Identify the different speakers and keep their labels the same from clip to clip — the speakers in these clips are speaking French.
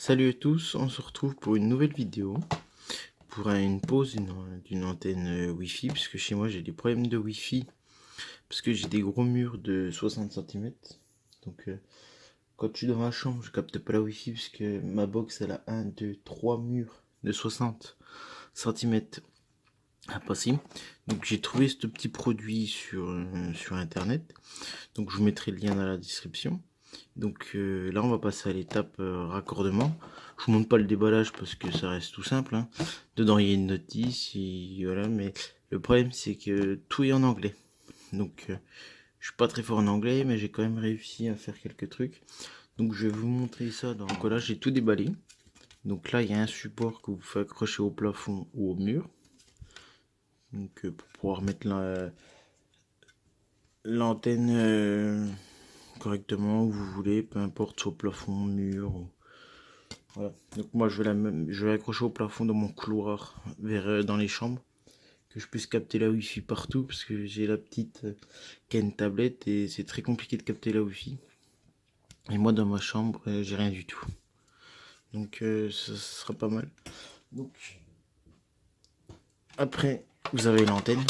Speaker 1: Salut à tous, on se retrouve pour une nouvelle vidéo, pour une pause d'une antenne Wi-Fi, parce que chez moi j'ai des problèmes de Wi-Fi, parce que j'ai des gros murs de 60 cm. Donc quand je suis dans ma chambre, je capte pas la Wi-Fi, parce que ma box elle a 1, 2, 3 murs de 60 cm à passer. Donc j'ai trouvé ce petit produit sur internet, donc je vous mettrai le lien dans la description. Donc là on va passer à l'étape raccordement. Je vous montre pas le déballage parce que ça reste tout simple, hein. Dedans il y a une notice et voilà, mais le problème c'est que tout est en anglais. Donc je suis pas très fort en anglais, mais j'ai quand même réussi à faire quelques trucs. Donc je vais vous montrer ça. Donc là j'ai tout déballé. Donc là il y a un support que vous faites accrocher au plafond ou au mur. Donc pour pouvoir mettre l'antenne correctement où vous voulez, peu importe, au plafond, mur. Voilà. Donc moi je vais accrocher au plafond dans mon couloir vers dans les chambres, que je puisse capter la wifi partout, parce que j'ai la petite qui a une tablette et c'est très compliqué de capter la wifi. Et moi dans ma chambre j'ai rien du tout. Donc ça sera pas mal. Donc après vous avez l'antenne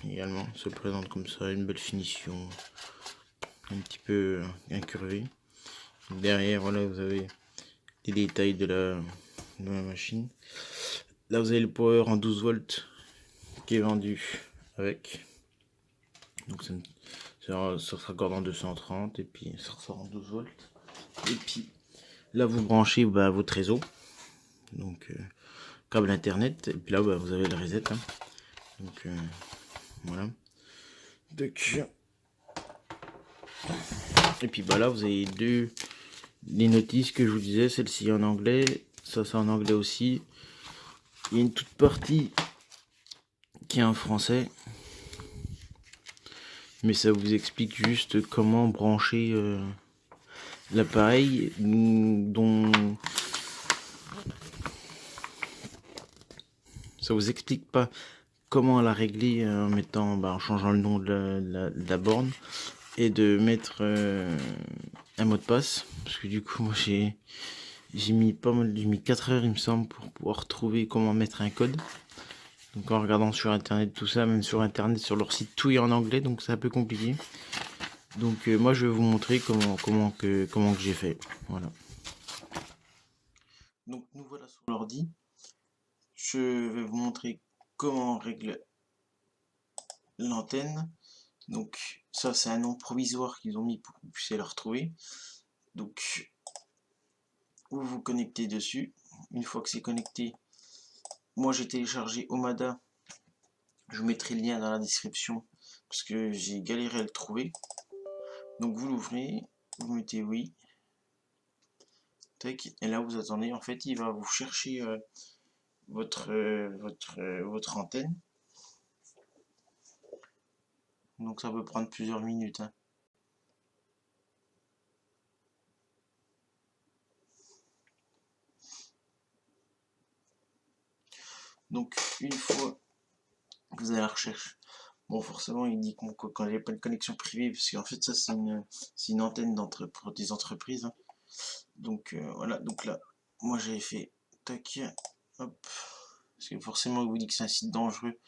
Speaker 1: également, se présente comme ça, une belle finition, un petit peu incurvée. Derrière voilà vous avez les détails de la machine. Là vous avez le power en 12 volts qui est vendu avec. Donc ça se raccorde en 230 et puis ça ressort en 12 volts. Et puis là vous branchez votre réseau. Donc câble internet. Et puis là vous avez le reset. Hein. Donc voilà. Donc, et puis là vous avez les notices que je vous disais, celle-ci en anglais, ça c'est en anglais aussi. Il y a une toute partie qui est en français, mais ça vous explique juste comment brancher l'appareil, dont ça vous explique pas comment la régler en mettant, en changeant le nom de la borne et de mettre un mot de passe, parce que du coup moi j'ai mis pas mal, j'ai mis 4 heures il me semble pour pouvoir trouver comment mettre un code. Donc en regardant sur internet tout ça, même sur internet, sur leur site, tout est en anglais, donc c'est un peu compliqué. Donc moi je vais vous montrer comment que j'ai fait. Voilà. Donc nous voilà sur l'ordi. Je vais vous montrer comment on règle l'antenne. Donc ça c'est un nom provisoire qu'ils ont mis pour que vous puissiez le retrouver. Donc vous vous connectez dessus. Une fois que c'est connecté, moi j'ai téléchargé Omada. Je vous mettrai le lien dans la description parce que j'ai galéré à le trouver. Donc vous l'ouvrez, vous mettez oui. Tac, et là vous attendez. En fait il va vous chercher votre antenne. Donc ça peut prendre plusieurs minutes. Hein. Donc une fois que vous avez la recherche, bon forcément il dit quand il n'y a pas de connexion privée, parce qu'en fait ça c'est une antenne des entreprises. Hein. Donc voilà, donc là moi j'avais fait tac, hop, parce que forcément il vous dit que c'est un site dangereux,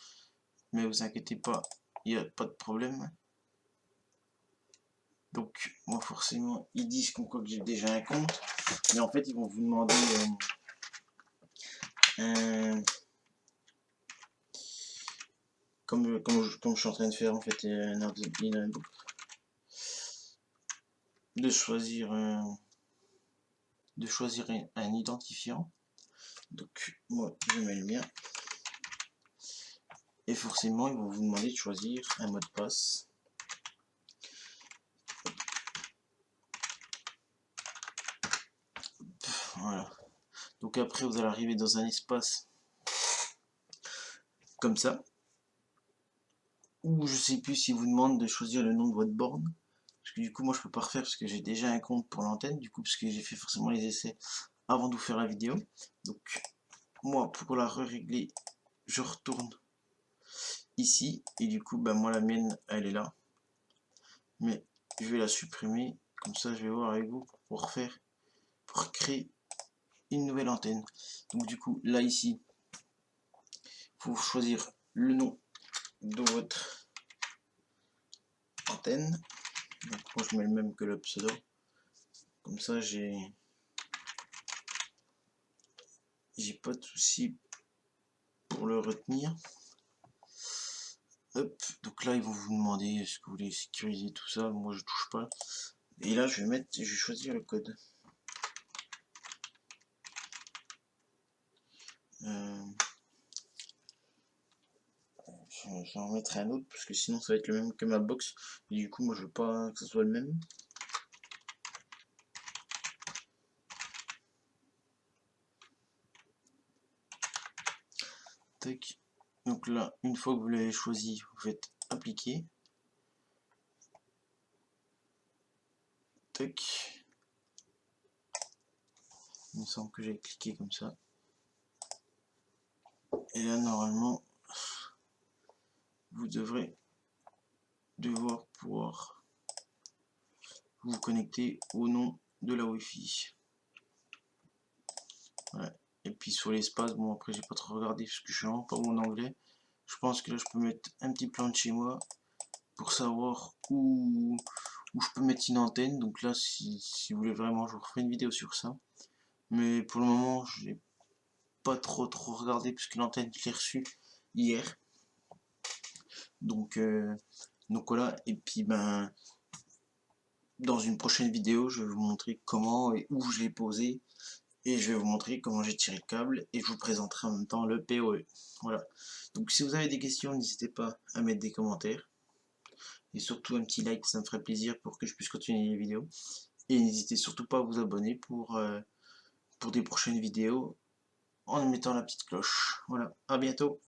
Speaker 1: mais vous inquiétez pas, il n'y a pas de problème. Donc moi forcément ils disent que j'ai déjà un compte, mais en fait ils vont vous demander comme je suis en train de faire en fait de choisir un identifiant. Donc moi je mets le mien et forcément ils vont vous demander de choisir un mot de passe. Voilà. Donc après vous allez arriver dans un espace comme ça où je sais plus s'il vous demande de choisir le nom de votre borne, parce que du coup moi je peux pas refaire parce que j'ai déjà un compte pour l'antenne, du coup parce que j'ai fait forcément les essais avant de vous faire la vidéo. Donc moi pour la régler je retourne ici et du coup moi la mienne elle est là, mais je vais la supprimer, comme ça je vais voir avec vous pour créer une nouvelle antenne. Donc du coup, là ici, faut choisir le nom de votre antenne. Donc moi je mets le même que le pseudo. Comme ça j'ai pas de souci pour le retenir. Hop, donc là ils vont vous demander est-ce que vous voulez sécuriser tout ça, moi je touche pas. Et là je vais choisir le code. Je vais en mettre un autre parce que sinon ça va être le même que ma box. Et du coup moi je veux pas que ce soit le même. Tac. Donc là, une fois que vous l'avez choisi, vous faites appliquer. Tac. Il me semble que j'ai cliqué comme ça. Et là normalement, vous devrez pouvoir vous connecter au nom de la Wi-Fi. Ouais. Et puis sur l'espace, bon après j'ai pas trop regardé parce que je suis vraiment pas bon en anglais. Je pense que là je peux mettre un petit plan de chez moi pour savoir où je peux mettre une antenne. Donc là si vous voulez vraiment, je vous referai une vidéo sur ça. Mais pour le moment je n'ai pas trop regardé puisque l'antenne je l'ai reçue hier. Donc voilà, et puis ben dans une prochaine vidéo je vais vous montrer comment et où je l'ai posé. Et je vais vous montrer comment j'ai tiré le câble et je vous présenterai en même temps le PoE. Voilà. Donc si vous avez des questions, n'hésitez pas à mettre des commentaires. Et surtout un petit like, ça me ferait plaisir pour que je puisse continuer les vidéos. Et n'hésitez surtout pas à vous abonner pour des prochaines vidéos en mettant la petite cloche. Voilà, à bientôt.